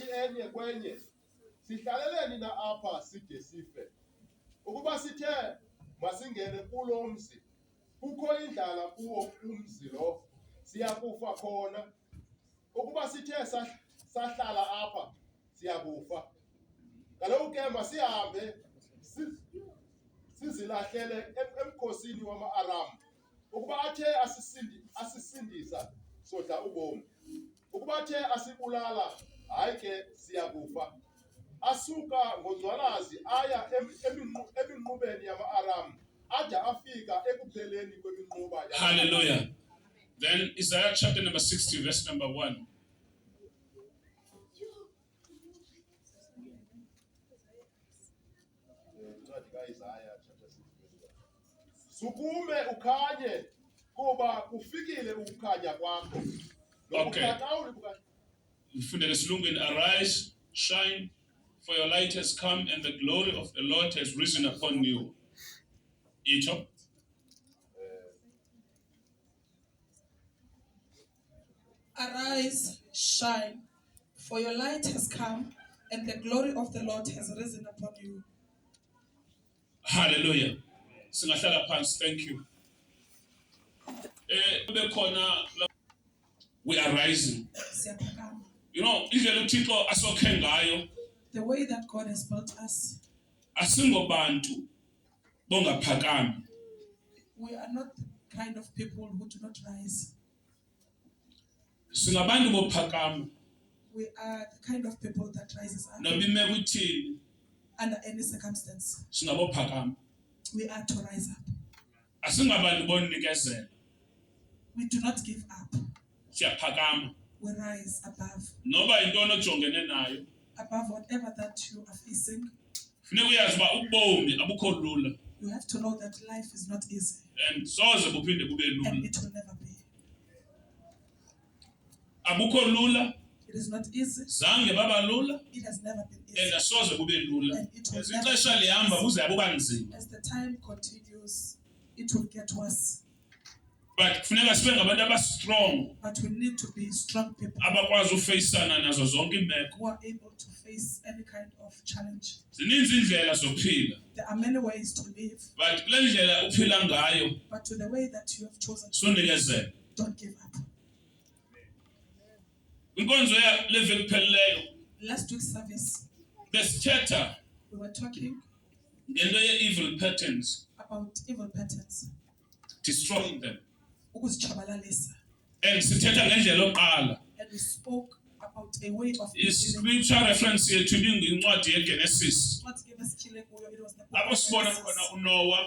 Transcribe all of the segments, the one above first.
enye kwenye sihlaleleni na apha side sife. Ukuba sithe masingene kulo mzi, kukho indlala kuwo umzi lo, siyakufa khona. Ukuba sithe sahlala apha, siyakufa. Kaloku ke masihambe sizilahlele emkhosini wama-Aram. Ukuba athe asisindisa sodla ubomi. Ukuba athe asibulala, hayi ke siyakufa. Asuka ngozwalazi aya eminqubeni yama-Aram ade afika ekupheleni kweminquba. Hallelujah. Then Isaiah chapter number 60 verse number 1. Sukume ukhanye kuba kufikile ukukhanya kwakho. Okay. Arise, shine, for your light has come and the glory of the Lord has risen upon you. Ito. Arise, shine, for your light has come and the glory of the Lord has risen upon you. Hallelujah. Singahlala phansi, thank you. We are rising. You know, the way that God has built us, we are not the kind of people who do not rise. We are the kind of people that rises up under any circumstance. We are to rise up. We do not give up. We rise above. Above whatever that you are facing. You have to know that life is not easy. And it will never be. It is not easy. It has never been easy. And it will never be easy. As the time continues, it will get worse. But we need to be strong people who are able to face any kind of challenge. There are many ways to live. But to the way that you have chosen to live, don't give up. Last week's service, we were talking about evil patterns, destroying them. And we spoke about a way of living. Scripture reference here to Genesis.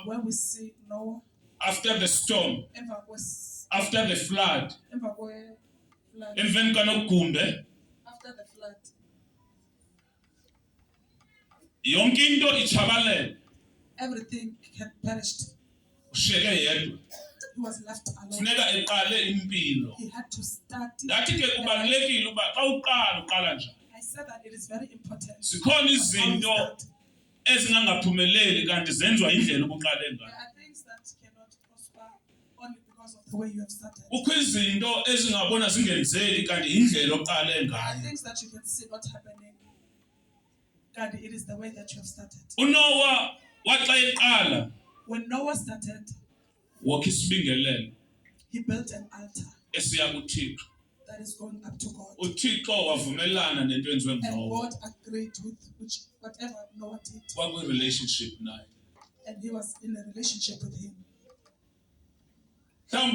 Where we see Noah after the storm, after the flood, after the flood, everything had perished. He was left alone. He had to start. I said that it is very important. There are things that cannot prosper only because of the way you have started. There are things that you can see not happening. God, it is the way that you have started. When Noah started, he built an altar that is going up to God. And God agreed with whatever Noah did. And he was in a relationship with him. Maybe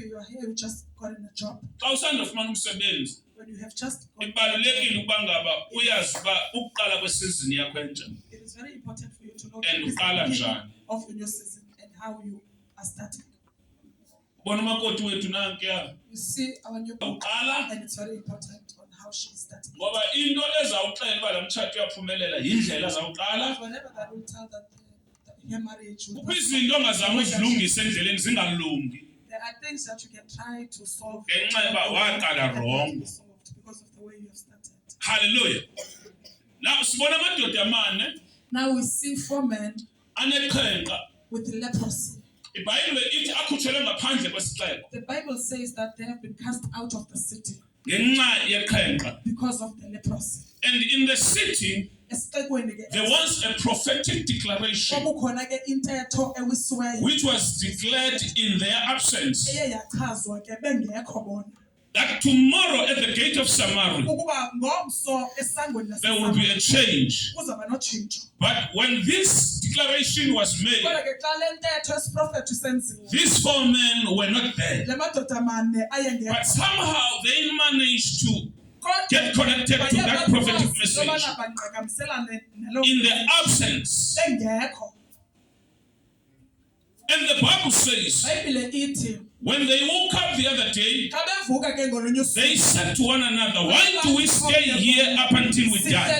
you are here, you just got in a job. When you have just got it is very important for you to know the beginning of your new season and how you are starting. You see our new book, and it's very important on how she is starting. Whenever that will tell that her marriage will there are things that you can try to solve because of the way you have started. Hallelujah. Now we see 4 men with leprosy. The Bible says that they have been cast out of the city. ngenxa yeqhenqa. because of the leprosy. And in the city, there was a prophetic declaration which was declared in their absence that tomorrow at the gate of Samaria there will be a change. But when this declaration was made, these 4 men were not there. But somehow they managed to get connected to that prophetic message in their absence. And the Bible says, when they woke up the other day, they said to one another, why do we stay here up until we die?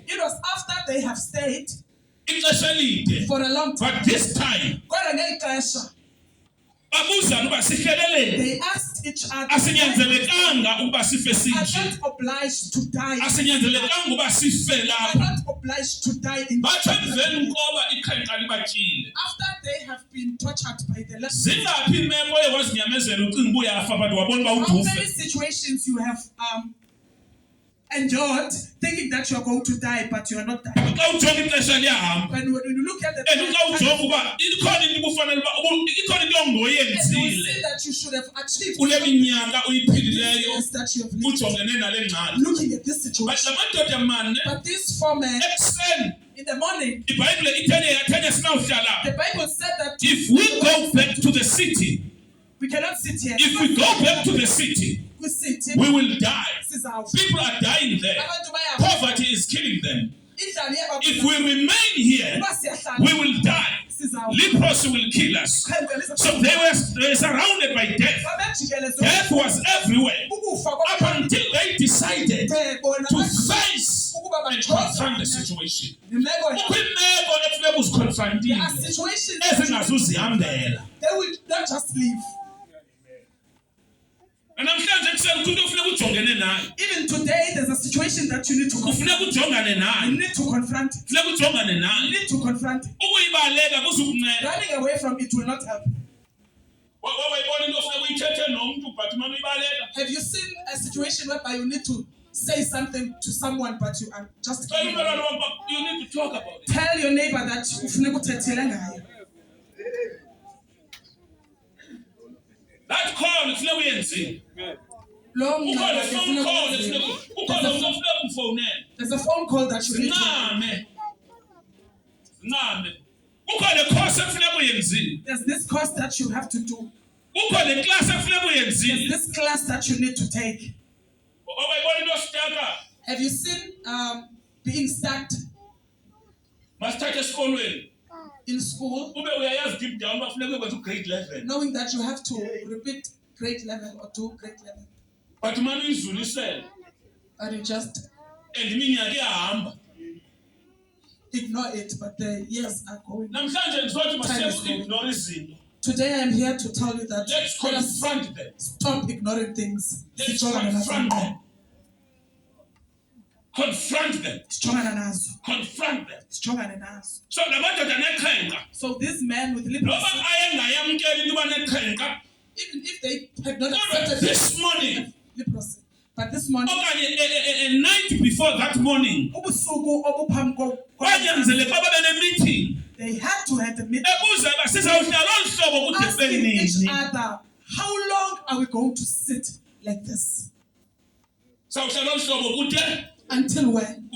It was after they have stayed for a long time. But this time, they asked each other, are not obliged to die. Are not obliged to die in after they have been tortured by the leprosy. How many situations you have endured thinking that you are going to die, but you are not dying. When you look at the and you see that you should have achieved that you have lived. Looking at this situation. But this 4 men in the morning, the Bible said that if we go back to the city, we cannot sit here. If we go back to the city, we will die. People are dying there. Poverty is killing them. If we remain here, we will die. Leprosy will kill us. So they were surrounded by death. Death was everywhere. Up until they decided to face and confront the situation. There are situations they will not just leave. And I'm even today, there's a situation that you need to confront. You need to confront it. You need to confront it. Running away from it will not help. Have you seen a situation whereby you need to say something to someone, but you are just you need to talk about it. Tell your neighbor that that call is never ending. There's a phone call that you need to there's this course that you have to do. There's this class that you need to take. Have you seen being stuck in school, knowing that you have to repeat grade level or do grade level? But you just ignore it, but the years are going. Time is going. Today I am here to tell you that let's confront them. Stop ignoring things. Let's confront them. Confront them. Confront them. So this man with leprosy, even if they had not accepted this morning, leprosy, but this morning, a night before that morning, they had to have a meeting, asking each other, how long are we going to sit like this? Until when?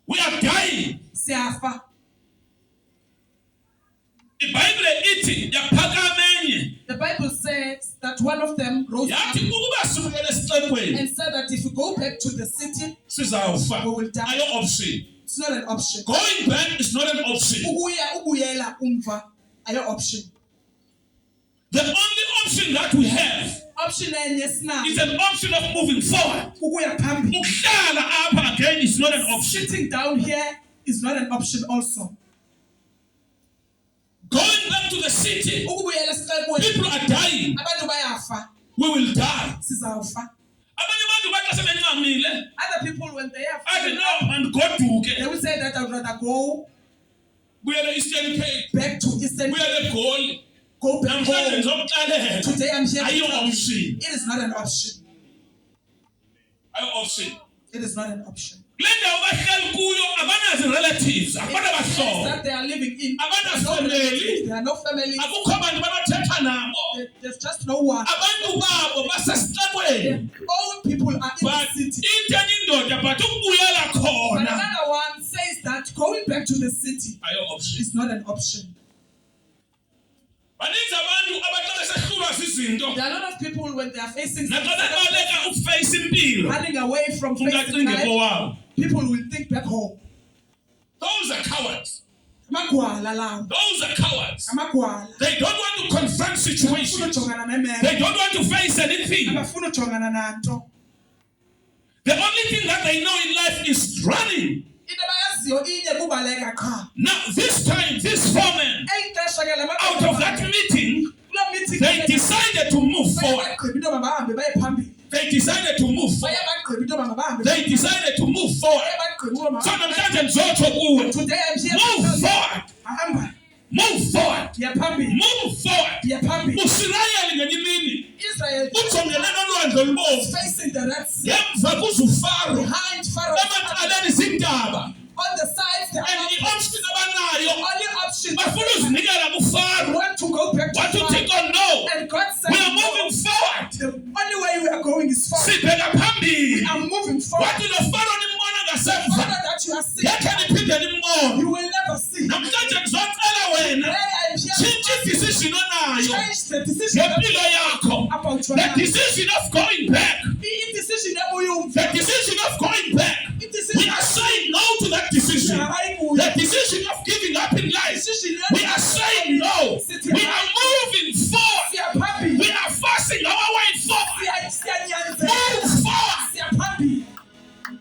We are dying. The Bible says that one of them rose up and said that if we go back to the city, we will die. It's not an option. Going back is not an option. The only option that we have is an option of moving forward. Again is not an option. Sitting down here is not an option also. Going back to the city, people are dying. We will die. Other people, when they have they will say that I'd rather go we are the Eastern Cape. back to Eastern We are the goal. go back Namhlanje home. ngizokuxelela. Today I'm here to Ayiyo tell you, option. it is not an option. Ayiyo option. It is not an option. Kule ndawo bahleli kuyo abanazi relatives, abanabahlolo. That they are living in, Family. there are no family. Akukho abantu babathetha nabo. There's just no one. Abantu babo basesixekweni. All people are in But the city. into indoda but ukubuyela But khona. another one says that going back to the city Ayiyo option. is not an option. Baninzi abantu abahlala sehlulwa zizinto. There are a lot of people when they are facing Naxa bebaleka ukuface impilo. running away from facing Ungacinge life, kowabo. people will think back home. Those are cowards. Amagwala lawo. Those are cowards. Amagwala. They don't want to confront Abafuna situations. ujongana nemeko. They don't want to face anything. Abafuna ujongana nanto. The only thing that they know in life is running. Into abayaziyo inye kubaleka qha. Now, this time, these four men, Elixesha ke lamadoda out of that meeting, kuloo meeting they decided to move forward. bayabagqiba into yoba mabahambe baye phambili. They decided to move forward. Bayabagqiba into yoba mabahambe They decided to move forward. bayabagqiba uba So mabahambe. namhlanje ndizotsho kuwe, Today I'm here to move tell you, forward. hamba Move forward. ndiya phambili Move forward. ndiya phambili. USirayeli ngenye imini Israel ujongene nolwandle olubomvu. facing the Red Sea. Ngemva kuza uFaro. Behind Pharaoh, Emacaleni zintaba. on the sides, there And are i-option abanayo only option. bafuna uzinikela kuFaro. Want to go back to What to Pharaoh. take on no? And God said, We are moving forward. the only way we are going is forward. Sibheka phambili. We are moving forward. Wathi lo Faro nimbona ngasemva. Father, that you are seeing, Yakhe niphinde nimbone. you will never see. Namhlanje ngizocela wena. Today I am here Tshintsha decision onayo. to change the decision Ngempilo yakho. about your The life. decision of going back. Decision ebuyumva. The decision of going back. We are saying no to that decision. The decision of giving up in life. We are saying no. We are moving forward. We are forcing our way forward. Move forward.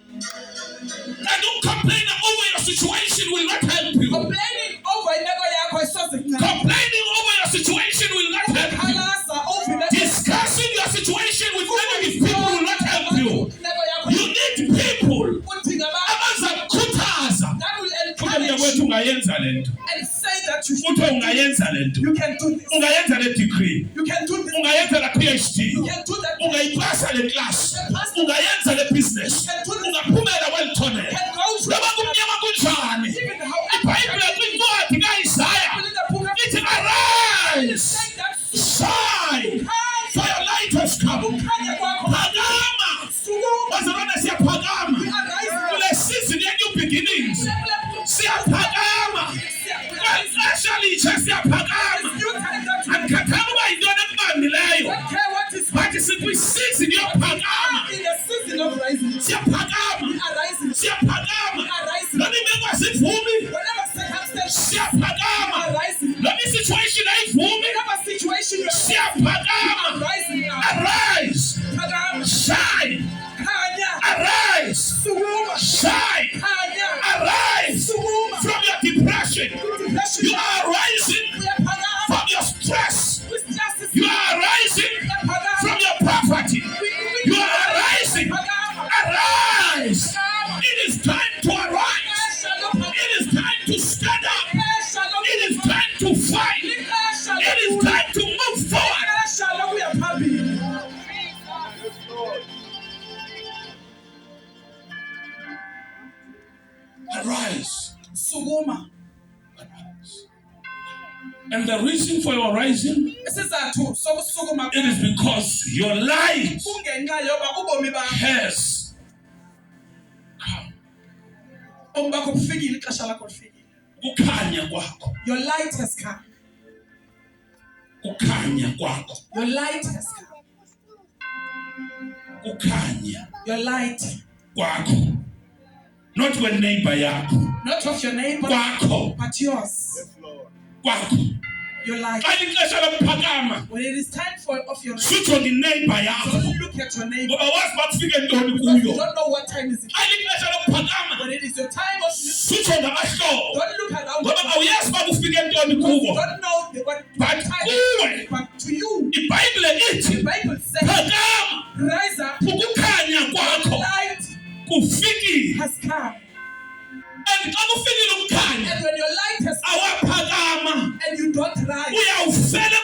And don't complain over your situation will not help you. Complaining over imeko yakho isoze Complaining over your situation will not help you. Discussing your situation with negative people will not help you. You need people. Abazakukhuthaza. that will Kulo encourage mntakwethu you ungayenza lento. and say that you Uthe ungayenza lento. you can do this. Ungayenza le degree. You can do this. Ungayenza la PhD. You can do that. Ungayipasa le class. Ungayenza le business. Ungaphumela kwelithonela. You can go through Noma kumnyama kunjani. even how iBhayibheli kwincwadi kaIsaya ithi arise, shine, for your light has come. Phakama. Bazalwane siyaphakama. Kule season ye new beginnings. Siyaphakama. Kwexesha litsha siyaphakama. Andikhathanga uba yintoni ekubambileyo. But sikwi-season yophakama. Siyaphakama. Siyaphakama. Noma imeko asivumi. Siyaphakama. Noma situation ayivumi. Siyaphakama. Arise. Shine. Arise. Shine. Arise from your depression. You are rising from your stress. You are rising from your poverty. You are rising. Arise. It is time to arise. It is time to stand up. It is time to fight. It is time to move forward. Yes, Lord. Arise. Sukuma. Arise. And the reason for your rising, Isizathu sokusukuma it is because your light kungenxa yoba ubomi bakho has come. ubomi bakho bufikile ixesha lakho lifikile. Kukhanya kwakho. Your light has come. Kukhanya kwakho. Your light has come. Kukhanya Your light, kwakho. Not when neighbor yakho. not of your neighbor, Kwakho. but yours. Yes, Lord. Kwakho. Your light. Xa lixesha lokuphakama, When it is time for of your light, sujonge ineighbor yakho. don't look at your neighbor. Ngoba wazi uba kufike ntoni Because you kuyo. don't know what time is it. Xa lixesha lokuphakama, When it is your time of you, sujonge abahlobo. don't look around. Ngoba awuyazi uba kufike ntoni Because you kubo. don't know what But time kuwe, is. But to you, iBhayibhile the ithi, Bible says, phakama, rise up, ukukhanya kwakho light kufikile. has come. And xa kufikile ukukhanya, And when your light has come awaphakama, and you don't rise, uyawufela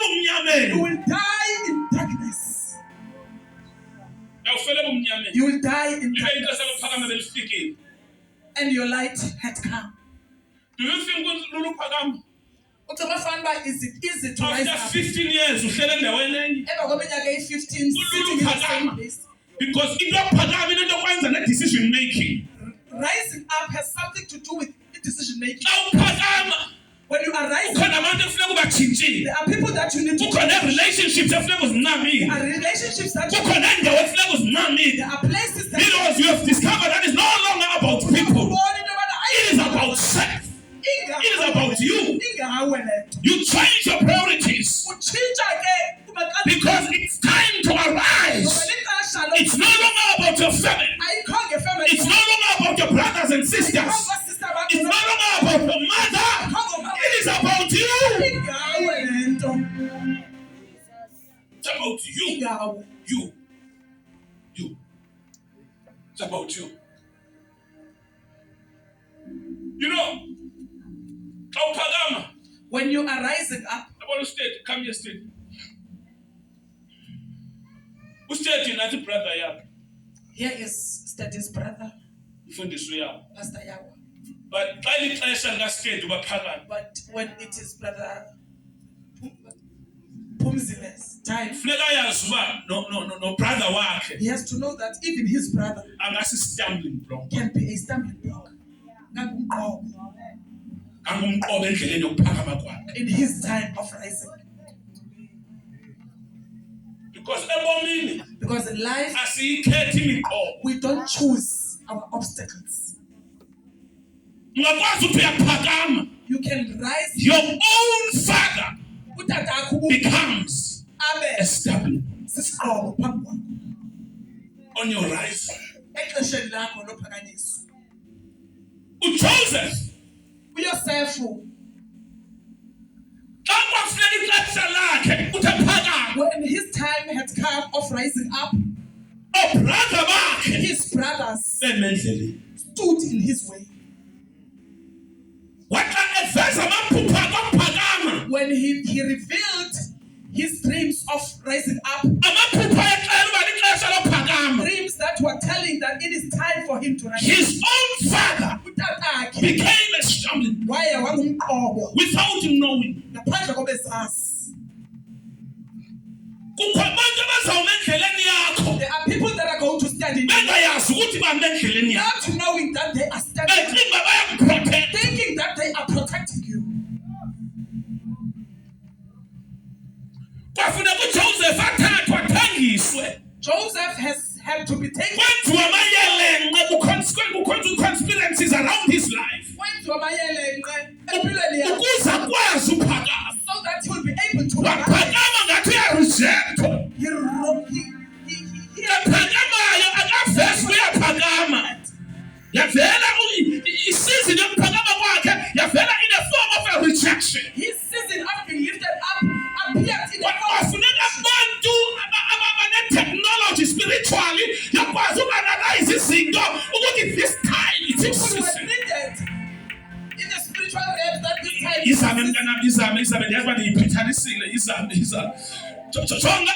You will die in Libe darkness. ixesha lokuphakama belifikile. And your light had come. Do you think kulula ukuphakama? Is it easy to rise After up? 15 years uhlele endaweni enye. Emva kweminyaka eyi-15 sitting in the same place. Because into yokuphakama into yokwenza ne-decision making. Rising up has something to do with decision making. Xa uphakama, When you are rising, kukhona abantu efuneka ubatshintshile. there are people that you need to Kukhona relationships efuneka uzinamile. There are relationships that you Kukhona indawo efuneka uzinamile. there are places that Because you have discovered that it's no longer about people. It is about self. It is about you. You change your priorities. Because it's time to arise. It's no longer about your family. It's no longer about your brothers and sisters. It's no longer about your mother. It is about you. It's about you. You. It's about you. You know, when you are rising up, I want to state, come here, state. Who state in brother yakhe? here is Steady's brother, Mfundisi yakho. Pastor Yawa. But xa lixesha lika-state uba phakathi. But when it is brother Pumzile's time, Funeka yazi uba no brother wakhe he has to know that even his brother angasi-stumbling block. can be a stumbling block. Angumqobo endleleni yokuphakama kwakhe. In his time of rising. Because ebomini Because in life, asiyikhethi imiqobo. we don't choose our obstacles. Ungakwazi ukuthi uyaphakama. You can rise. Your own father Utatakhu becomes abe established sisiqobo phambi kwakho. on your rise. Exesheni lakho lophakanyiswa. UJoseph uYosefu, xa kwafuneka ixesha lakhe uthi aphakame. when his time had come of rising up, Obrother bakhe his brothers bemendleleni. stood in his way. Waxa eveza amaphupha kokuphakama. When he revealed his dreams of rising up, Amaphupha exela uba lixesha lophakama. dreams that were telling that it is time for him to rise. His own father Utatakhe became a stumbling block waye wangumqobo without him knowing. ngaphandle kobesazi. Kukho abantu abazawuma endleleni yakho There are people that are going to stand in bengayazi ukuthi bame endleleni yakho. not knowing that they are standing, Becinga bayakuprotect. thinking that they are protecting you. Kwafuneka uJoseph athathwe athengiswe. Joseph has had to be taken. Kwenziwa amayelenqe conspiracies around his life. Kwenziwa amayelenqe empilweni yakhe Ukuze akwazi uphakama. so that he will be able to rise. Waphakama ngathi uyarejectwa. He Yaphakamayo akavesi kuyaphakama. Yavela isizini yokuphakama kwakhe yavela in a form of a rejection. his season of being lifted up appeared in the form. Kwafuneka abantu abane-technology spiritually yakwazi uku-analyze izinto ukuthi this time it's People were season. needed in the spiritual realm that this time. Izame mntanami, izame ndiyazi uba ndiyiphithanisile. Izame jonga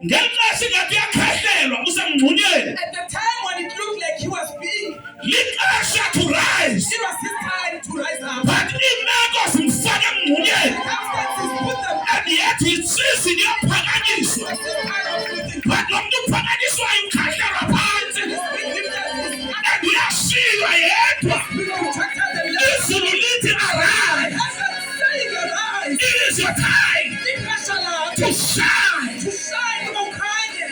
ngexesha ingathi uyakhehlelwa usemngxunyeni. At the time when it looked like he was being, Lixesha to rise, it was his time to rise up. but iimeko zimfaka emngxunyeni. Circumstances put them And yet isizini yokuphakanyiswa. at this time of lifting. But lo muntu uphakanyiswayo ukhahlelwa phansi. And his being lifted is And uyashiywa yedwa. being rejected and left. Izulu lithi arise. Heaven saying arise. It is your time Ixesha lakho to shine. to shine ukhanye.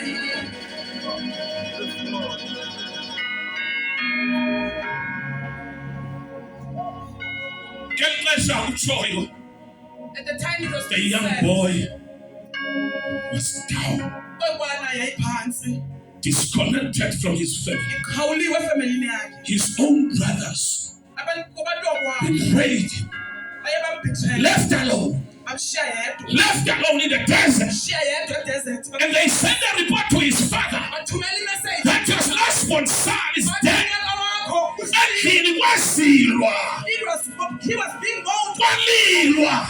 Ngeli xesha utshoyo, At the time it was the being young said, boy was down, Oyibona yayiphansi, disconnected from his family. iqhawuliwe efemelini yakhe. His own brothers Kubantokwabo betrayed him, baye bambhijela, left alone, bamshiya yedwa. left alone in the desert. Bamshiya yedwa edesert. And they sent a report to his father Bathumela imessage. that your last-born son is dead. Unyaka wakho Endlini kwasilwa, he was being mourned. kwalilwa.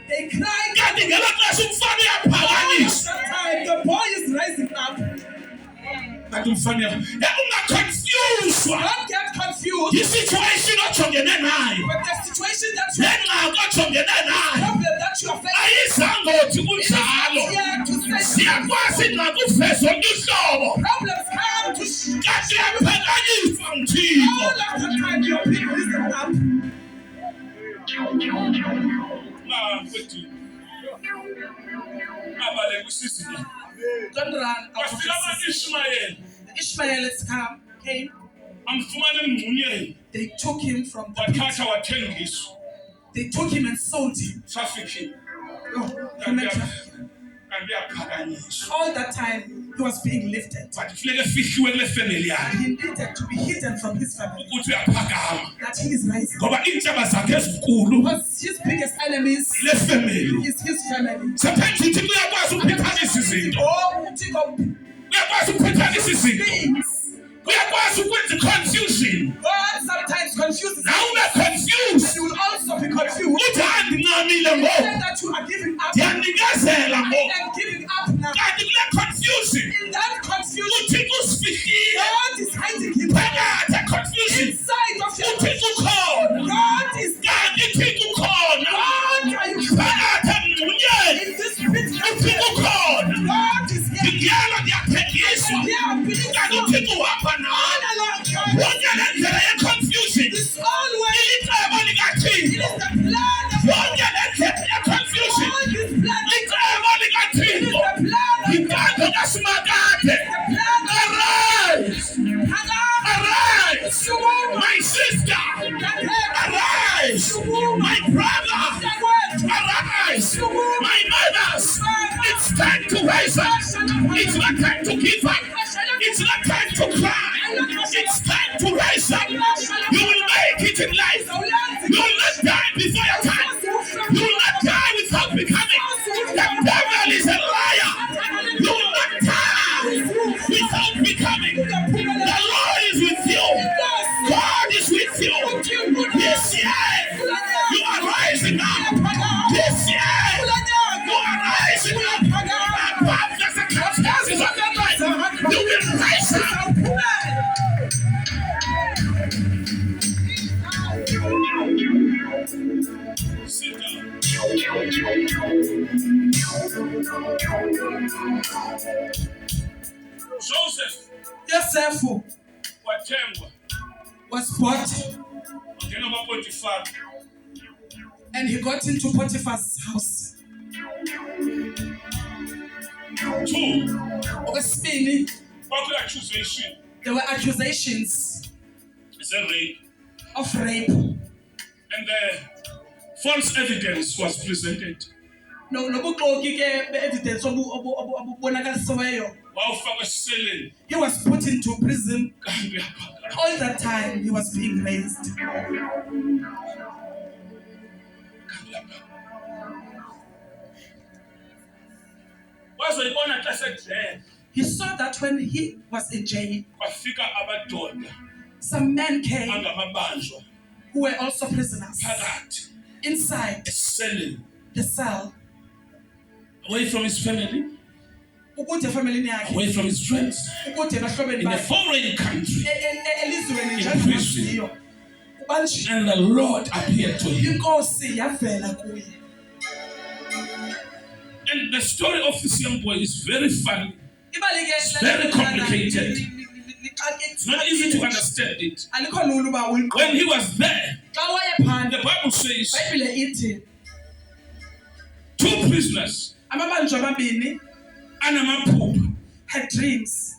They cried. Kanti ngelo xesha umfana All of uyaphakanyiswa. that time, the boy is rising up. Don't get confused with the situation that you're in, problem that you are facing. Problems come to all of the time your people listen up. Don't run out of the season. The Ishmaelites came. They took him from the pit. They took him and sold him. All that time he was being lifted. He needed to be hidden from his family. That he is rising. Because his biggest enemies is his family. God sometimes confuses you. You will also be confused. That you are giving up. I am giving up now. In that confusion, God is hiding him inside of your life. God is God, are you in this pit? God is here. This always it is the plan of God. Arise, my sister. Arise, my brother. Arise, my mothers. It's time to rise up. It's not time to give up. It's not time to cry. It's time to rise up. You will make it in life. You will not die before your time. You will not die without becoming. The devil is a liar. You will not die without becoming. The Lord is with you. God is with you. This year, you are rising up. This year, you are rising up. Above the circumstances of your life, you will rise up. Sit down. Joseph was bought, and he got into Potiphar's house. 2. There were accusations of rape. And the false evidence was presented. No evidence. He was put into prison. All that time he was being raised. He saw that when he was in jail, some men came who were also prisoners inside the cell, away from his family, away from his friends, in a foreign country, in prison. And the Lord appeared to him. And the story of this young boy is very funny. It's very complicated. It's not easy to understand it. When he was there, the Bible says 2 prisoners had dreams.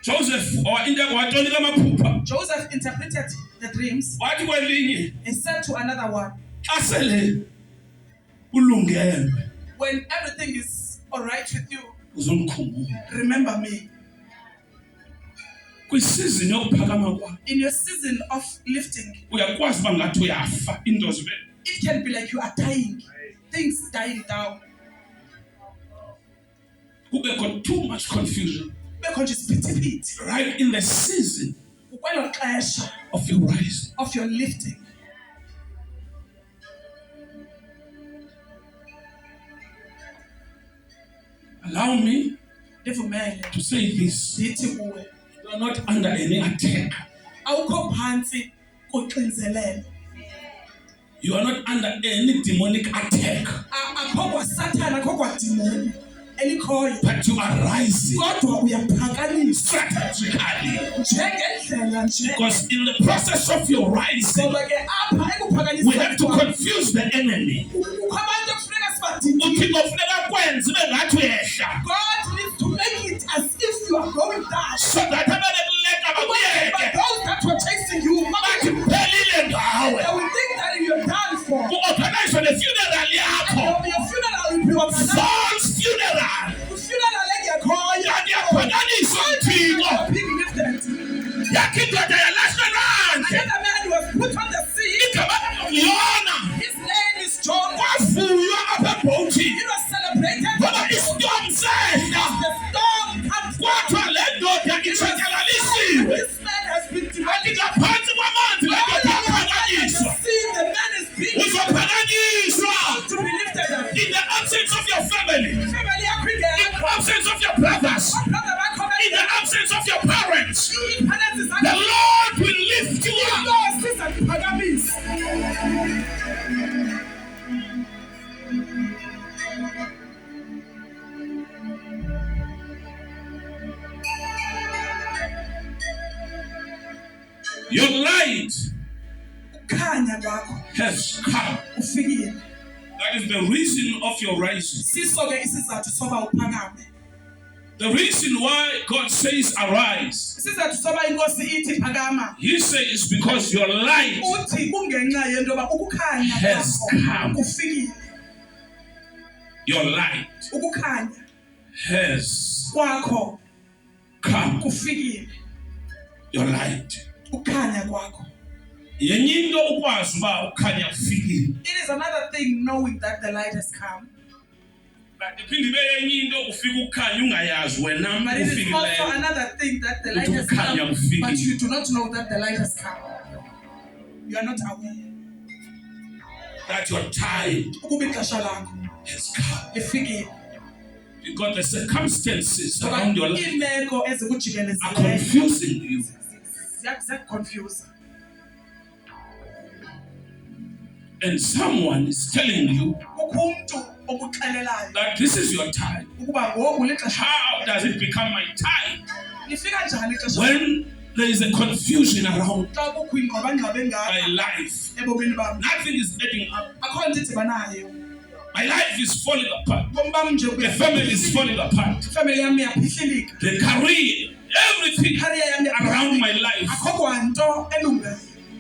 Joseph interpreted the dreams. He said to another one, when everything is all right with you, remember me. In your season of lifting, it can be like you are dying, things dying down. Too much confusion. Right in the season of your rise, of your lifting. Allow me to say this. You are not under any attack. You are not under any demonic attack. But you are rising strategically. Because in the process of your rising, we have to confuse the enemy. God needs to make it as if you are going down. So that But those that were chasing you, they will think that you're done for. And there will be a funeral in your Saul's funeral. being lifted. Another man was put on the sea. His name is John. He was celebrated. The storm comes down. This man has been divided. The man is being to be lifted up. In the absence of your family, in the absence of your brothers, in the absence of your parents, the Lord will lift you up. Your light has come. That is the reason of your rising. The reason why God says arise, He says because your light has come. Your light has come. Your light. It is another thing knowing that the light has come. But it is also another thing that the light has come, but you do not know that the light has come. You are not aware that your time has come. Because the circumstances around your life are confusing you. And someone is telling you that this is your time. How does it become my time? When there is a confusion around my life, nothing is adding up. My life is falling apart. The family is falling apart. The career, everything around my life.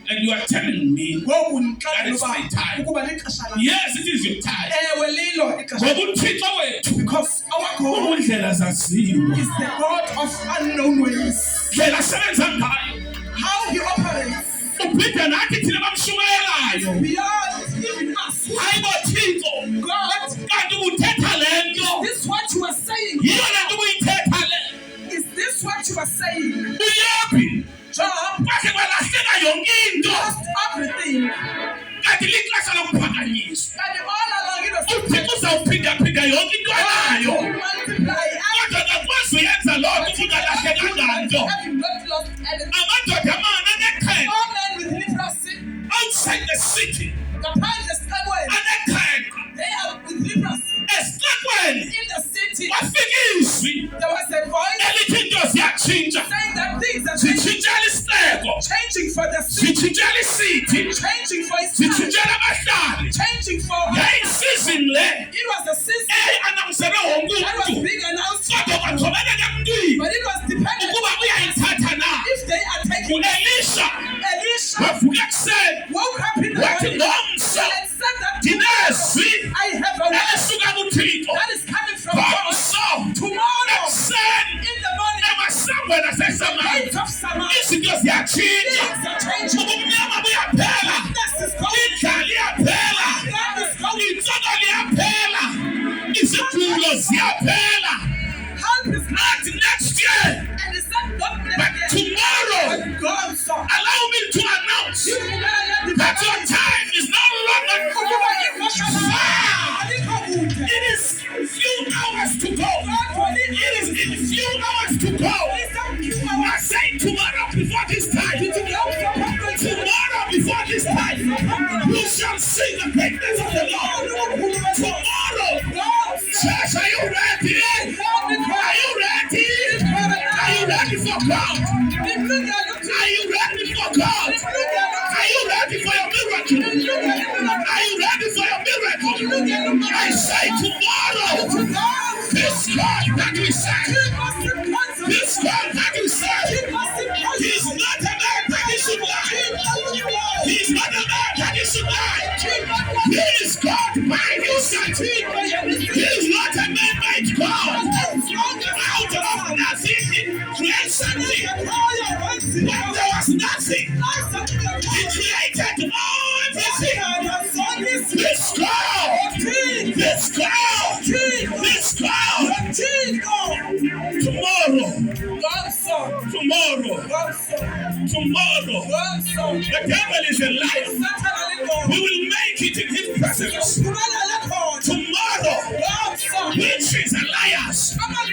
And you are telling me that is my time. Yes, it is your time. Because our God is the God of unknown ways. How He operates beyond even us. God, is this what you are saying? Is this what you are saying? Job lost everything. And all along it was multiply. All men with leprosy outside the city, they are with leprosy. In the city, there was a voice saying that things are changing for the city, changing for his time, changing for her. It was a season that was being announced, but it was dependent if they are taking Elisha woke up in the morning and said that I have a word that is coming from God. Tomorrow in the morning, the gates of Samaria, things are changing. Darkness is going. Help is not next year, and it's not but tomorrow. Allow me to announce that your time is no longer far. It is few hours to go. It is is few hours to go. I say tomorrow before this time. Tomorrow before this time. You shall see the greatness of the Lord. Tomorrow. Church, are you ready? Are you ready? Are you ready for God? Are you ready for God? Are you ready for your miracle? Are you ready for your miracle? I say tomorrow, this God that we serve, this God that we serve, He's not a man that He should lie. He's not a man that He should lie. He is God by Himself. He is not a man-made God. Out of nothing, He created something. When there was nothing, He created everything. This God, this God, this God. Tomorrow, the devil is a liar. We will make it in His presence. Tomorrow, witches and liars,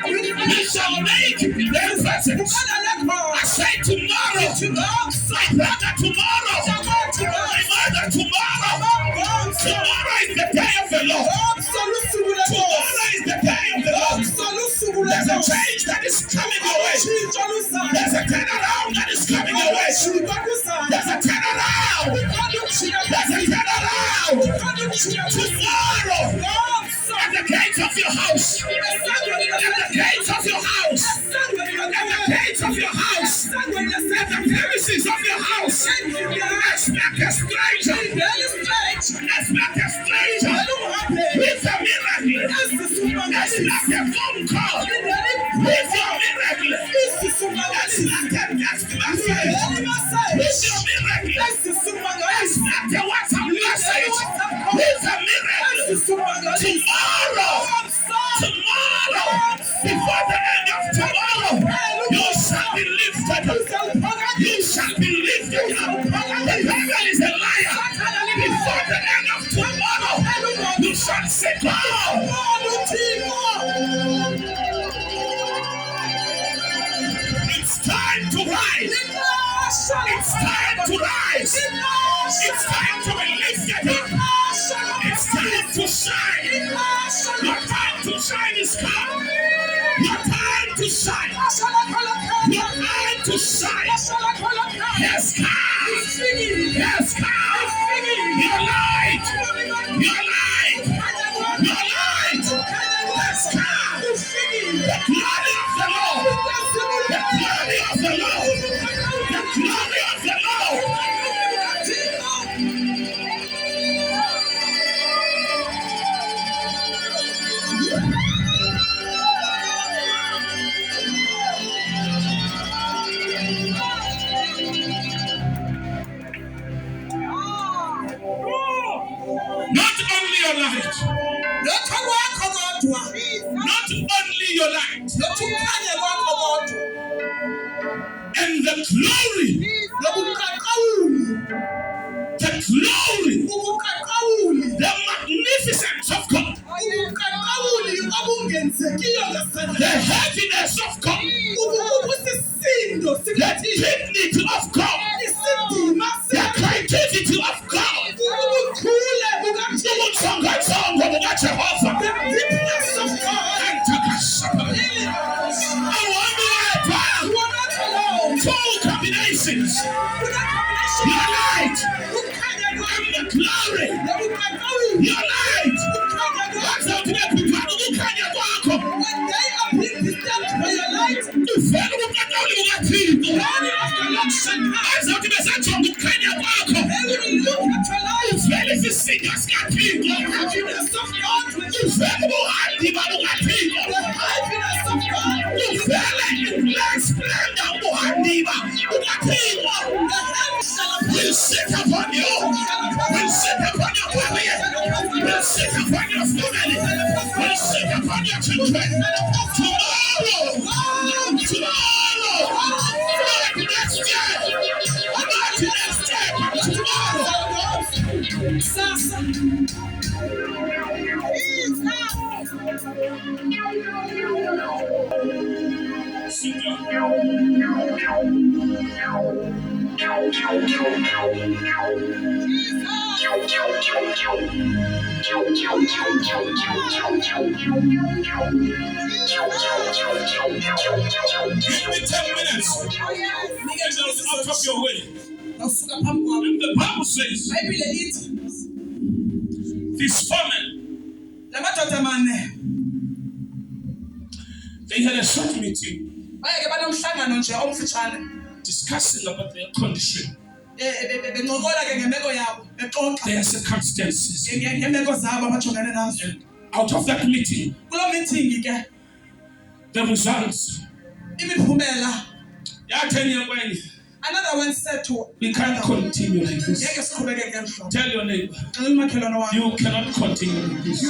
we shall make it in their presence. I say tomorrow, my brother tomorrow, my mother tomorrow. Tomorrow is the day of the Lord. Tomorrow is the day of the Lord. There's a change that is coming your way. There's a turnaround that is coming your way. There's a turnaround. There's a turnaround. Tomorrow, at the gates of your house, at the gates of your house, at the gates of your house, at the premises of your house, expect a stranger. Expect a stranger with a miracle. Expect a phone call with your miracle. Expect a text message with your miracle. Expect a WhatsApp message with a miracle. Tomorrow, before the end of tomorrow, you shall be lifted. You shall be lifted up. The devil is a liar. Before the end of tomorrow, you shall sit down. It's time to rise. It's time to rise. It's time to be lifted up. It's time to shine. Your time to shine is come. Your time to shine. Your time to shine has come. Has come. Your light. Your light. Your light has come. The glory of the Lord. The glory of the Lord. The glory of the Lord. Not only your light, not only your light, and the glory, the magnificence of God, the heaviness of God, the dignity of God, the creativity of God. The deepness of God. Two combinations. Your light and the glory. Your light. When they are being disturbed by your light, will sit upon you. Will sit upon your career. Will sit upon your family. Will sit upon your children. Tomorrow. Not next year. Not next year. Tomorrow. Sit down. Give me 10 minutes. And those out of your way. And the Bible says, this famine, they had a short meeting discussing about their condition, their circumstances. And out of that meeting, the results. Another one said to we can't continue like this. Tell your neighbor, you cannot continue like this.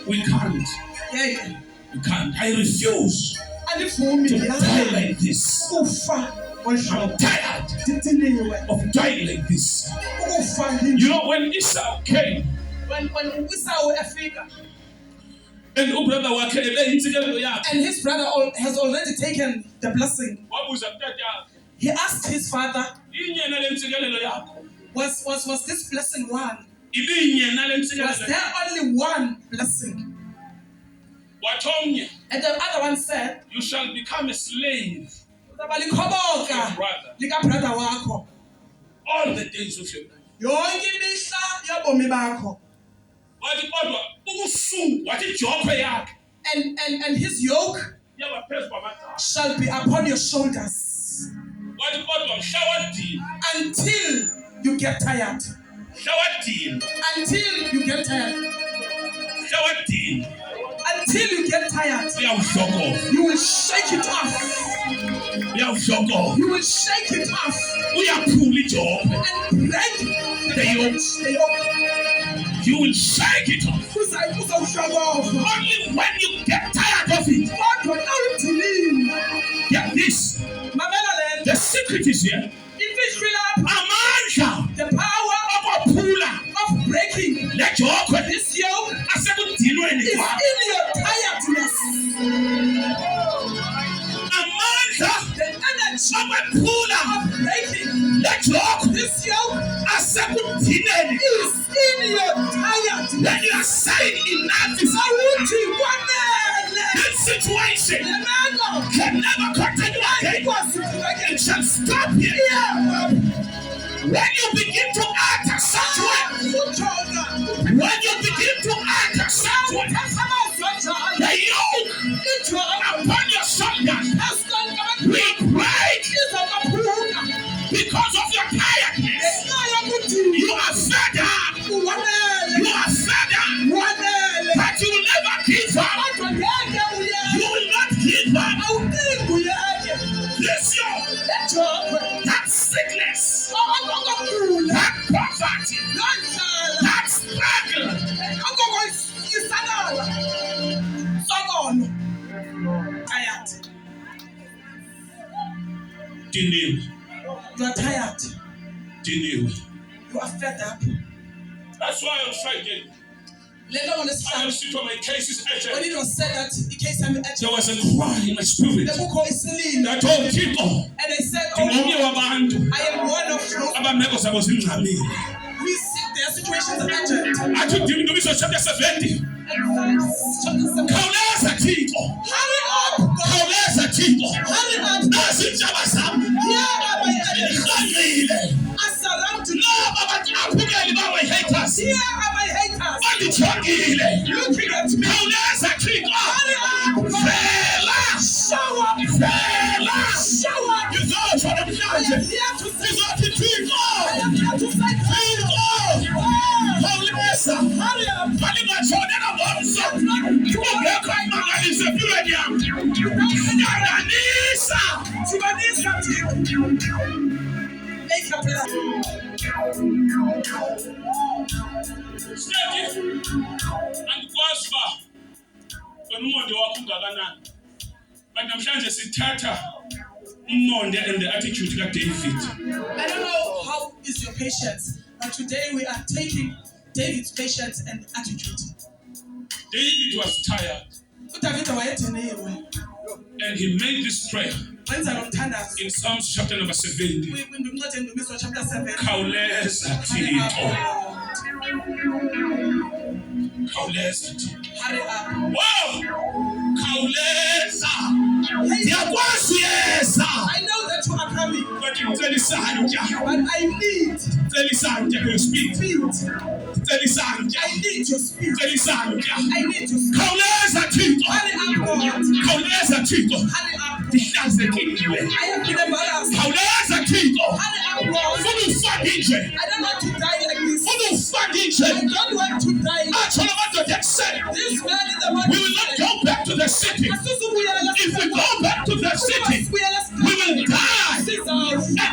We can't. We can't. I refuse to die like this. I'm tired of dying like this. You know, when Esau came, and his brother has already taken the blessing. He asked his father, was this blessing one? Was there only one blessing? And the other one said, you shall become a slave brother. All the days of your life. And his yoke shall be upon your shoulders until you get tired. Until you get tired. Until you get tired, you will shake it off. You will shake it off and break the yoke. You will shake it off. Only when you get tired of it. Get this. The secret is here. The power of breaking this yoke is in your tiredness. The energy of breaking this yoke is in your tiredness. When you are saying enough is this situation can never continue again. It shall stop here. When you begin to act as such way, the yoke upon your shoulders will break because of your tiredness. You are fed up. But you will never give up. You will not give up. This yoke, that sickness, that poverty, that struggle. You are tired. You are fed up. That's why on Friday, I listened to my cases when it was said that the case I'm there was a cry in my spirit that told people, and they said, I am one of those. We see their situations urgent. I took him to Mission chapter 70. Hurry up. Here are my haters. Looking at me. Show up. You go for the blood. I am here to say, I am here to say, hurry up. Make a plan. But namhlanje sithatha umonde and the attitude ka David. I don't know how is your patience, but today we are taking David's patience and attitude. David was tired. And he made this prayer in Psalms chapter number 70. Khawuleza Thixo. Khawuleza Thixo. Hurry up. Wow! Khawuleza. Ndiyakwazi uyeza. I know that you are coming. But ngicela isantya. But I need Ngicela isantya your speed. speed. Ngicela isantya. I need your speed. Ngicela isantya. I need your speed. Khawuleza Thixo. Hurry up, God. Khawuleza Thixo. Hurry up. Ndihlazekile. I have been embarrassed. Khawuleza Thixo. Hurry up, God. Ufuna ufake nje. I don't want to die like this. Ufuna ufake nje. I don't want to die. Atsho amadoda ekuseni. This man in the We morning. will not go back to the city. If we go back to the city, we will die. And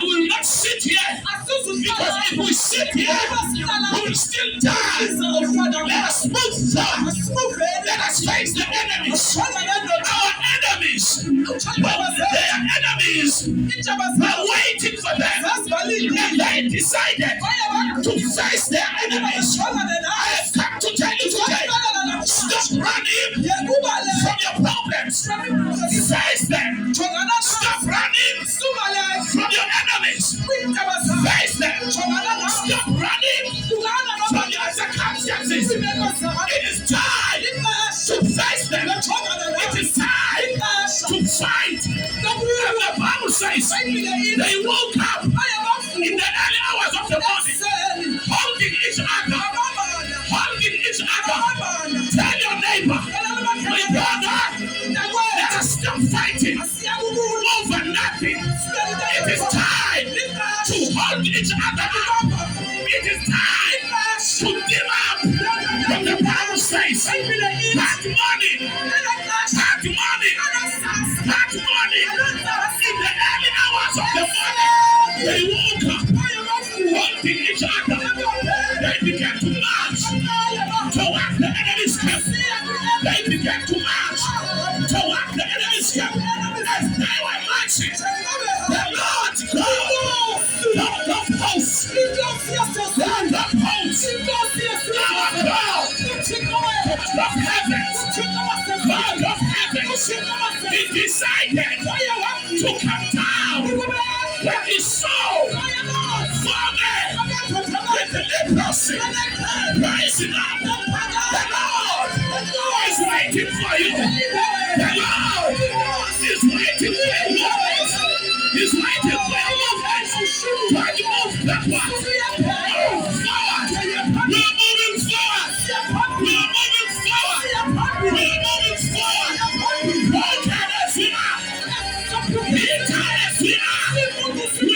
we will not sit here. Because if we sit here, we will still die. Let us move forward. Let us face the enemies. Our enemies. Well, their enemies are waiting for them. And they decided to face their enemies. I have come to tell you today, stop running from your problems. Face them. Stop running from your enemies. Face them. Stop running from your circumstances. It is time to face them. It is time to fight. And the Bible says they woke up in the early hours of the morning, holding each other. Holding each other. Tell your neighbor, my brother, let us stop fighting over nothing. It is time to hold each other up. It is time to give up. But the Bible says, hard money, hard money, hard money. In the early hours of the morning, they woke up, holding each other. They began to march towards the enemy's camp. They began to march towards the enemy's camp. As they were marching, the Lord God of hosts, God of hosts, our God of heavens, God of heavens, He decided to come down with His soul for men with the leprosy rising up. The Lord is waiting for you. The Lord is waiting for you. He's waiting for your movement. Try to move backward. Move forward. We're moving forward. We're moving forward. We're moving forward. Broken as we are. Beaten as we are. We're moving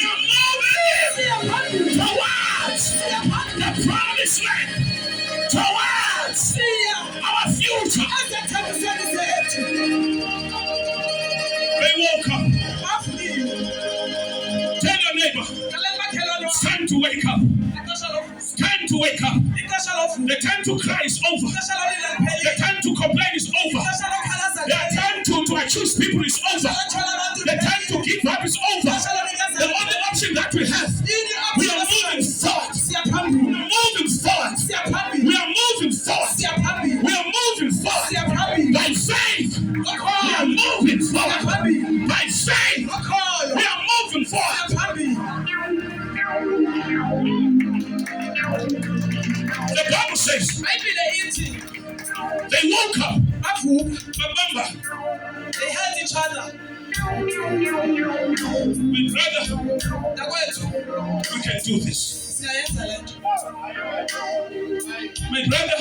towards the promised land. Towards our future. They woke up. Tell your neighbor, it's time to wake up. It's time to wake up. The time to cry is over. The time to complain is over. The time to accuse people is over. The time to give up is over. The only option that we have, we are moving forward. We are moving forward. We are moving forward. We are moving forward. By faith, we are moving forward. By faith, we are moving forward. The Bible says they woke up. Remember, they held each other. My brother, we can do this. My brother,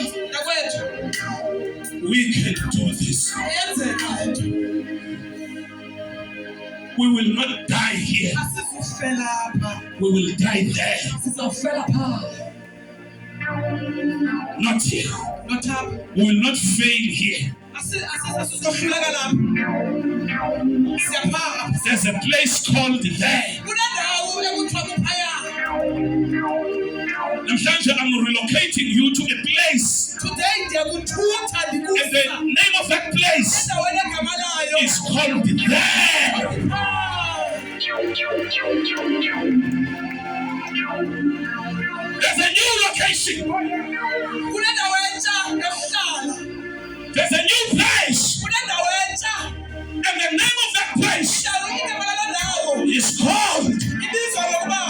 we can do this. We will not die here. We will die there. Not here. We will not fail here. There's a place called there. I'm relocating you to a place. And the name of that place is called there. There's a new location. Kunendawo entsha yokuhlala. There's a new place. Kunendawo entsha. And the name of that place Igama lalo ndawo. is called. Ibizwa ngokuba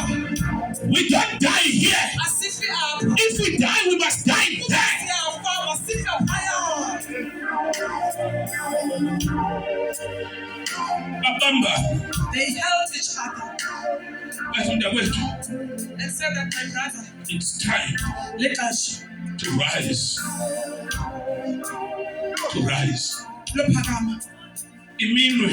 We don't die here. asifi apha. If we die, we must die there. Siyafa masifa phaya. Babamba. They held each other Bafunda kwethu. and said that my brother, It's time lexesha to rise. To rise. lophakama. Iminwe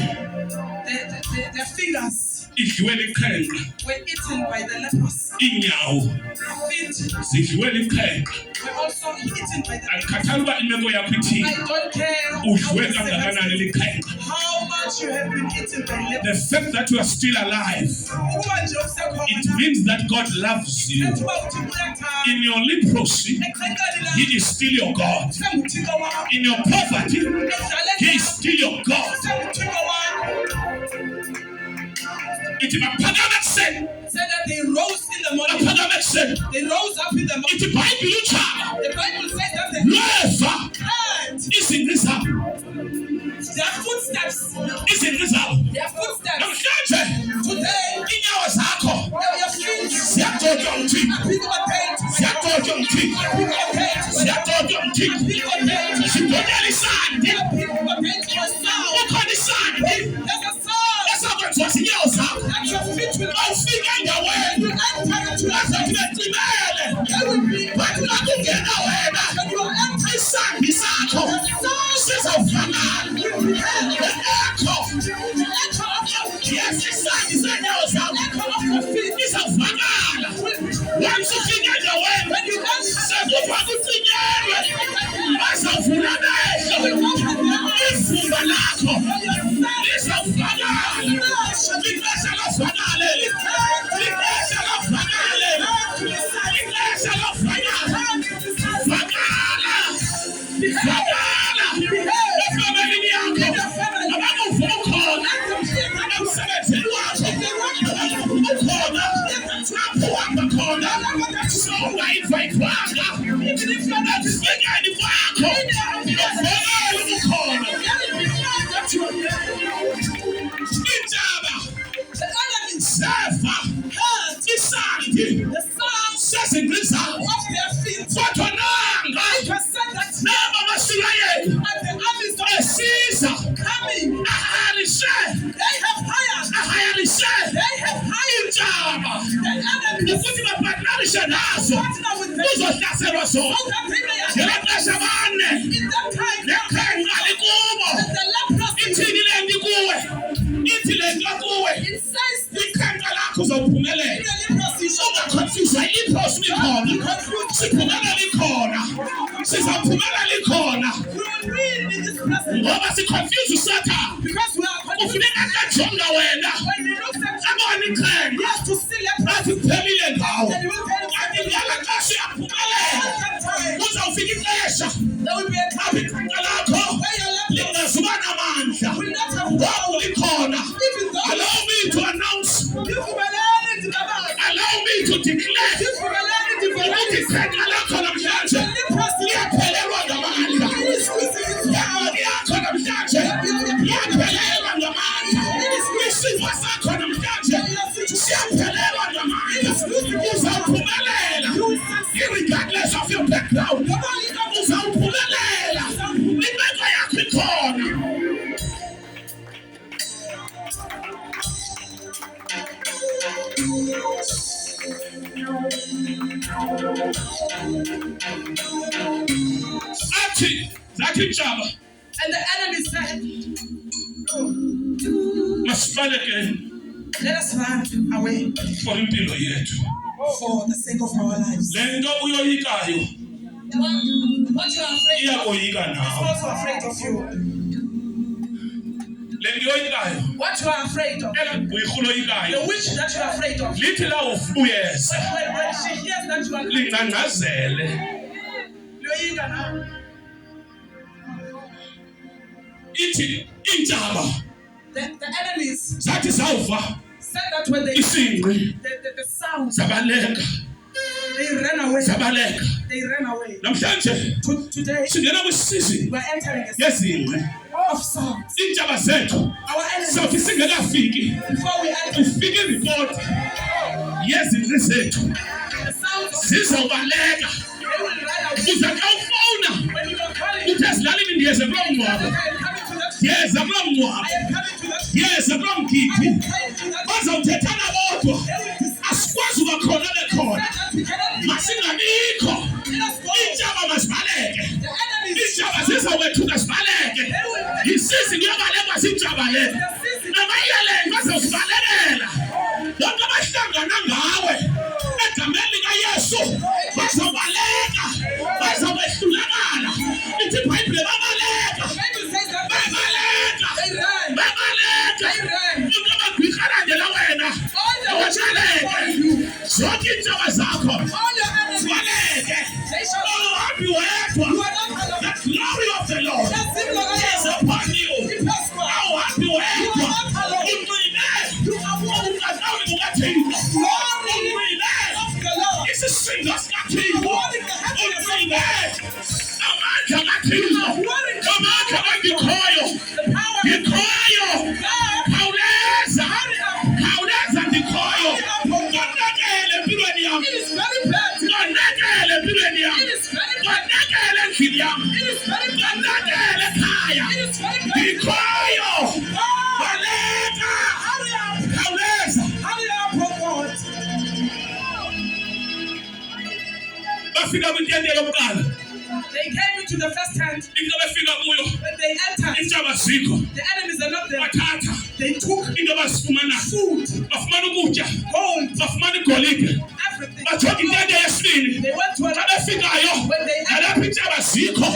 Their fingers idliwe liqhenqa. were eaten by the lepers. Inyawo Their feet zidliwe liqhenqa. were also eaten by the lepers. Akukhathali uba imeko yakho I ithini. don't care Udliwe kangakanani liqhenqa. how much you have been eaten by The lepers. fact that you are still alive, Ukuba nje usekhona, it means that God loves you. ethuba uthi uyathanda. In your leprosy, Eqhenqeni He lakho, is still your God. senguThixo wakho. In your poverty, Edlaleni He is lakho, still your God. senguThixo wakho. It maphakama ekuseni. Said that they rose in the morning. Maphakama ekuseni. They rose up in the morning. Ithi iBhayibhile utshaba. The Bible says that they Lweva heard izingqi zabo. their footsteps. Izingqi zabo. Their footsteps. Namhlanje Today, inyawo zakho your feet ziyaxotywa umthimba. are people of pain. Ziyaxotywa umthimba. People of pain. Ziyaxotywa umthimba. People of pain. Zibonela isandi. People of pain to your sound. Ukhona isandi There's a sound esakwenziwa zinyawo zakho. that your feet will Xa ufika endaweni you enter into a bazothi becimele. There will be Bathi bakungena wena. when you enter Isandi sakho sizawufanana. Ekho. Yes, isandi senyawo zakho izawufanana. Once ufika endaweni sekuba kucinyelwe. Bazavula amehlo. Ivumba lakho lizawufanana. Ixesha lafanale. Ixesha lafanale. Ixesha lafanale. Fakala. Fakala. Efamilini yakho. Abakuvuma ukhona. Emsebenzini wakho. Ukhona. Lapho uhamba khona. Sowungayivayivanga. Ekufikeni kwakho. Uvele ubukhona. Intaba. Sefa. Isandi. the sound Sezingqi zakho. of their feet. Kodwa nanga. It was said that Naba amasirayeli. as the armies of Esiza. coming, Ahayarishe. they have hired. Ahayarishe. They have hired Intaba. the enemies. Ukuthi bapatnarishe nazo. Partner with them. Kuzohlaselwa So zona. that they may have Ngela xesha bane. in that time Lekhenqa likubo. the leprosy. Ithini le nto kuwe? Ithi le nto kuwe. It says Ikhenqa lakho uzawuphumelela. in the leprosy shall not Ungakhonfyuzwa ileprosi likhona. Siphumela likhona. Sizawuphumela likhona. we will win in this presence Ngoba siconfuse uSathane. because we are confused. Kufuneka ajonga wena. When he looks at you, Abone he iqhenqa. has to see leprosy. Athi kuphelile ngawo. Then he will tell Kanti you ngela xesha uyaphumelela. that time Kuzawufika ixesha. there will be a time Apho iqhenqa lakho where your leprosy lingazuba namandla. will not have Ngoba power. likhona. Even though Allow me to announce. Ivumelani ndingabazi. Allow me to declare. Ivumelani Ukuthi ndingabazi. iqhenqa lakho namhlanje The leprosy liyaphelelwa ngamandla. is losing Imali yakho namhlanje liyaphelelwa ngamandla. Isifo sakho namhlanje siyaphelelwa ngamandla. Uzawuphumelela. Irregardless of your background. Uzawuphumelela. Imeko yakho ikhona. Athi zathi Intshaba And the enemy said, masibaleke let us run away for impilo yethu. for the sake of our lives. Le nto uyoyikayo What you are afraid of iyakoyika is nawe. also afraid of you. Le nto uyoyikayo What you are afraid of, ela gqirha uloyikayo the witch that you are afraid of, lithi lawuvuyeza when she hears that you are lingcangcazele. Loyika now. Ithi Intshaba The enemies zathi zawuva said that when they isingqi the sound zabaleka They ran away. Zabaleka. They ran away. Namhlanje Today, singena kwisizini we're entering a yezingwe. of songs. Intaba zethu Our sothi enemies, singekafiki before we enter, ufike report yezindlu zethu the sound of zizobaleka. they will run away. Uza xa ufona When you are calling, uthi ezilalini ndiyeza kuloo I mngcwabo, am coming to that. yeza kuloo mngcwabo, I am coming to that. yeza kuloo I mgidi. am coming to that. Bazawuthethana bodwa, They will discuss asikwazi uba khona bekhona, that we cannot be. masingabikho. Let us go. Iintshaba mazibaleke, The enemies, iintshaba zizawethuka zibaleke. they will. Yisisi kuyobalekwa ziintshaba le, The season nabayeleni bazawuzibalekela. Bonke abahlangana ngawe egameni likaYesu bazawubaleka, bazawuhlulakala. Ithi iBhayibhile babaleka, the Bible says that babaleka, they ran. babaleka. They ran. Into abagwirhalandela wena All the awatshaleke, zonke iintshaba zakho all your enemies, zibaleke. they shall. Awuhambi wedwa. You are not alone. The glory of the Lord The symbol of is God. upon you. Pascal. Awuhambi wedwa. Ungqine ubungathawuli bukaThixo. Ungqine Of the Lord. isisindo sikaThixo. Ungqine amandla kaThixo. Amandla angikhoyo. The power of Ngikhoyo. God. Khawuleza. Khawuleza ndikhoyo. Konakele empilweni yami. It is very bad. Konakele empilweni yami. It is very bad. Konakele endlini yami. It is very bad. Konakele ekhaya. It is very bad. Ngikhoyo. God. Baleka. Hurry up. Khawuleza. Hurry up, oh God. Bafika kwintente yokuqala. They came into the first tent. Into befika kuyo. When they entered, Iintshaba zikho. the enemies are not there. Bathatha They took into abazifumana. food, Bafumana ukutya. gold, Bafumana igolide. everything. Bajonga intente yesibini. They went to Xa another. befikayo. When they entered, Nalapho iintshaba zikho.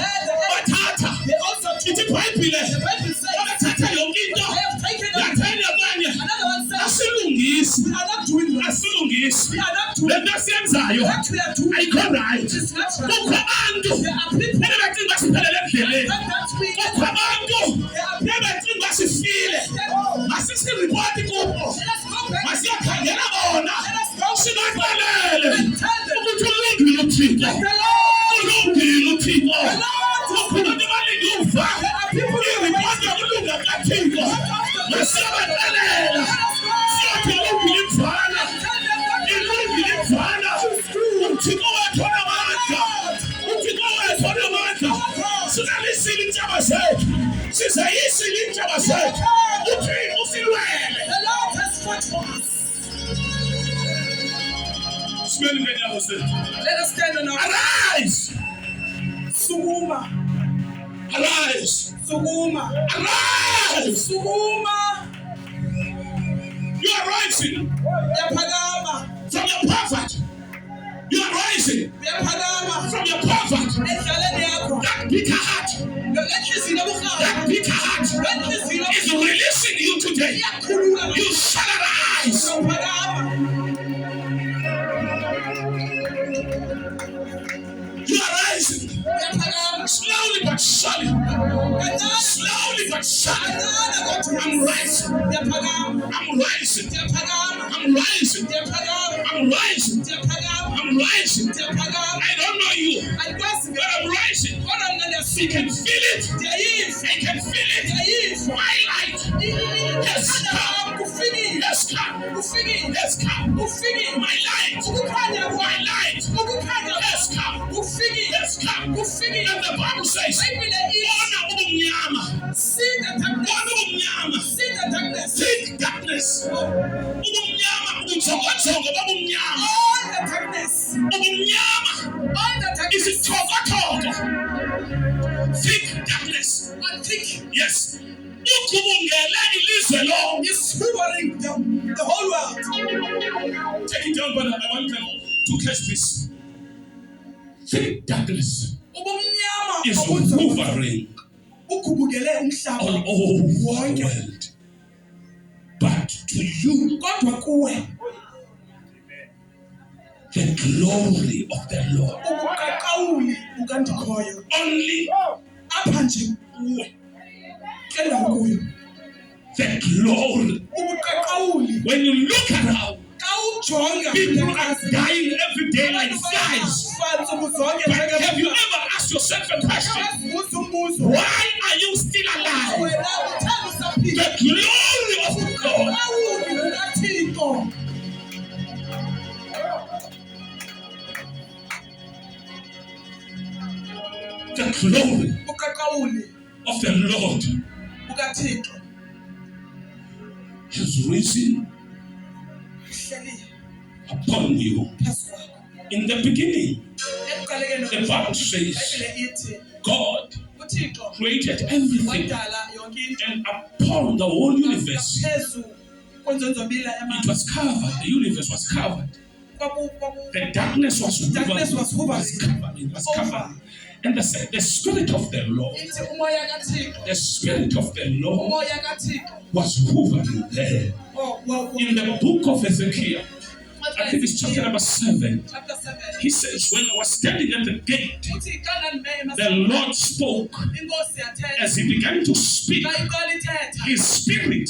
Bathatha. they also took. Ithi iBhayibhile. The Bible says Bathatha yonke into. they have taken up. Yatheni abanye. Another one says Asilungisi. we are not doing that. Asilungisi. We are not Le doing nto siyenzayo what we are doing. ayikho right. It's not right. Kukho abantu There are people ebebecinga uba siphelele endleleni. that we Kukho abantu ebebecinga uba sifile. Masisiripoti kubo. let us go back. Masiyakhangela bona. Let us go Sibaxelele and tell them ukuthi ulungile uThixo. the Lord. Ulungile uThixo. The Lord. Kukho abantu abalinde uva. There are people who are Iripoti yokulunga kaThixo. Masiyabaxelela. Siyathi ulungile imfana. Ilungile imfana. uThixo wethu onamandla. uThixo wethu onamandla. Sinalisile iintshaba zethu. Sizayisile iintshaba zethu. uThixo usilwele. The Lord has fought for us. Simeni ngeenyawo zethu. Let us stand on our Arise. Sukuma. Arise. Sukuma. Arise. Sukuma. You are rising Yaphakama. from your poverty. You are rising Yaphakama. from your poverty. Endlaleni yakho. That bitter heart, Enhliziyweni ebuhlungu. that bitter heart Enhliziyweni is releasing you today. iyakhulula. You shall arise. Yaphakama. You are rising Yaphakama. slowly but surely. Kancane. Slowly but surely. Kancane kodwa. I'm rising. Yaphakama. I'm rising. Yaphakama. I'm rising. Yaphakama. I'm rising. Yaphakama. I'm rising. Yaphakama. I don't know you, Andikwazi but I'm rising. kodwa mina You ndiyafika. can feel it. Ndiyayizwa. I can feel it. Ndiyayizwa. My light. Yes, come. Kufikile. Yes, come. Kufikile. Yes, come. Kufikile. My light. Ukukhanya My light. ukukhanya Yes, come. kufikile. Yes, come. Kufikile. And the Bible says, Bhayibhile ithi bona ubumnyama. see the darkness. Bona ubumnyama. See the darkness. Thick darkness. Ubumnyama, ubunzongonzongo babumnyama. All the darkness. Ubumnyama. All the darkness. Isithokothoko. Thick darkness. I think Yes. Ukubungele ilizwe lonke. is hovering the whole world. Take it down, brother. I want them to catch this. Thick darkness Ubumnyama is obunzulu hovering ukubukele all umhlaba over the wonke. world. But to you, Kodwa kuwe the glory of the Lord. ubuqaqawuli bukandikhoyo Only apha nje kuwe endawo kuyo the glory. ubuqaqawuli When you look around, xa People are dying every day like flies. But have you ever asked yourself a question? Why are you still alive? The glory of God. The glory of the Lord has risen upon you. In the beginning, the Bible says God created everything, and upon the whole universe it was covered. The universe was covered. The darkness was covered. And the Spirit of the Lord, was hovering there. In the book of Ezekiel, I think it's chapter number 7. He says, when I was standing at the gate, the Lord spoke. As he began to speak, his spirit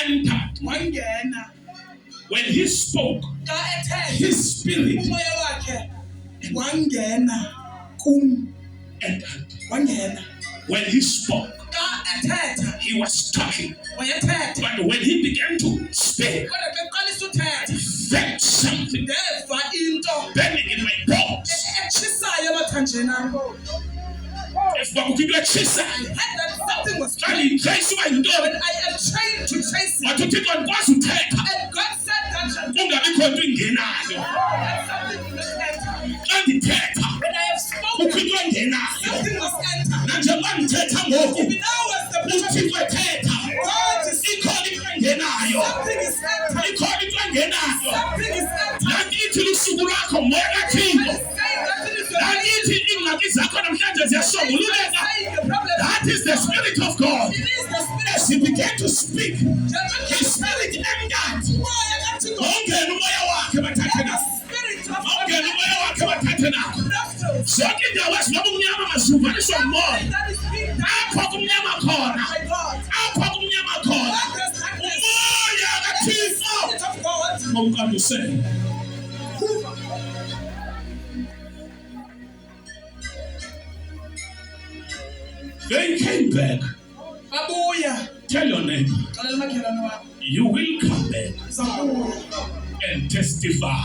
entered. When he spoke, his spirit entered. When he spoke, he was talking. But when he began to speak, I felt something burning in my bones. If I could give you a chase, I am trained to chase it. But to take on God's take, and God said that when I have spoken, something must enter. Even now as the something is entering. Something is That is the Spirit of God. As he began to speak, his spirit entered. They came back. Tell your neighbor, you will come back and testify.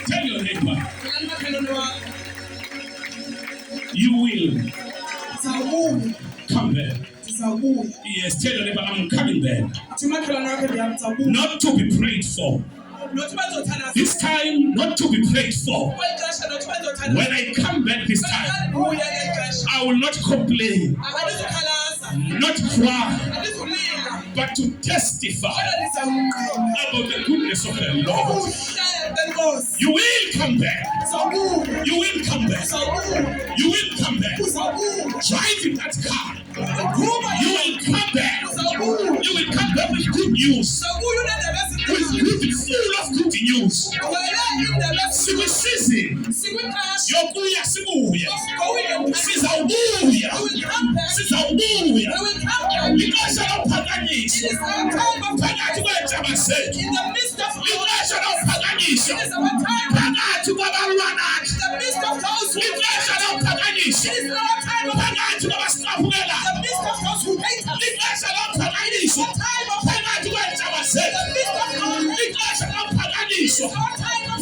Tell your neighbor, you will come back. Yes, tell your neighbor, I'm coming back. Not to be prayed for. This time, not to be prayed for. When I come back this time, I will not complain, not cry, but to testify about the goodness of the Lord. You will come back. You will come back. You will come back. Driving that car. You will come back. You will come back with good news. With good, full of good news. Siwe season. Yokuya sibuya. Sizawubuya. Sizawubuya. Because of paganism. Phakathi kwejamaseti. Because of paganism. Phakathi kwabalwana. Because of paganism. Phakathi kwabasikaphukela. Because of paganism. Phakathi kwejamaseti. Because of paganism.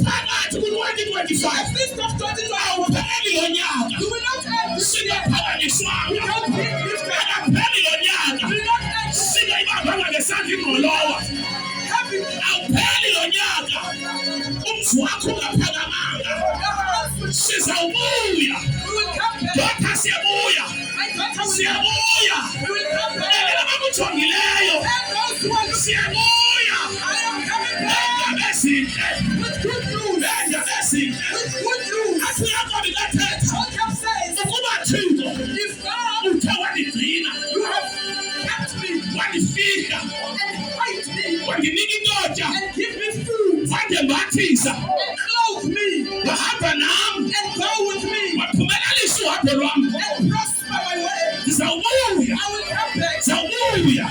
Phakathi ku-2025. Awupheli lo nyaka. Singaphakanyiswanga. Akapheli lo nyaka. Singayibambanga ngesandla ingqolowa. Awupheli lo nyaka. Umzi wakho ungaphakamanga. Sizawubuya. Dokha siyabuya. Siyabuya. Elela bakujongileyo. Siyabuya. Benza bezinhle. Benza bezinhle. Athi uyakobi kathetha. Ukuba Thixo uthe wanigcina. Wandifihla. Wandinika indoda. Wandembathisa. Wahamba nami. Waphumelelisa uhambo lwami. Zawubuya. Zawubuya.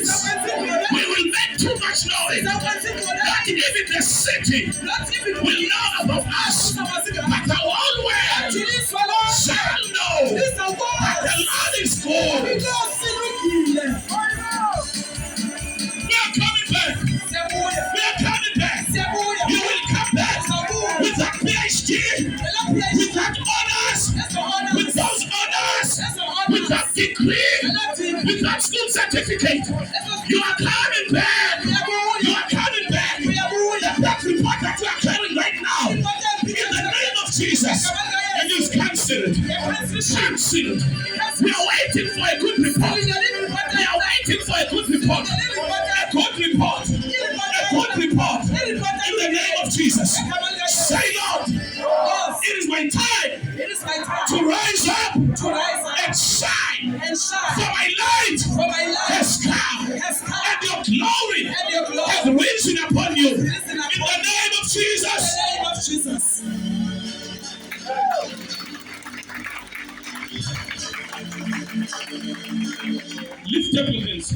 noise. We will make too much noise. Not even the city will know about us. But the whole world shall know that the Lord is good. We are coming back. We are coming back. You will come back with that PhD, with that honors, with those honors, with that degree, with that school certificate. You are coming back. You are coming back. That report that you are carrying right now, in the name of Jesus, and it's cancelled. Cancelled. We are waiting for a good report. We are waiting for a good report. A good report. A good report. In the name of Jesus. Say, Lord, it is my time to rise up and shine. For my light has come. And your glory has risen upon you. In the name of Jesus. Lift up your hands.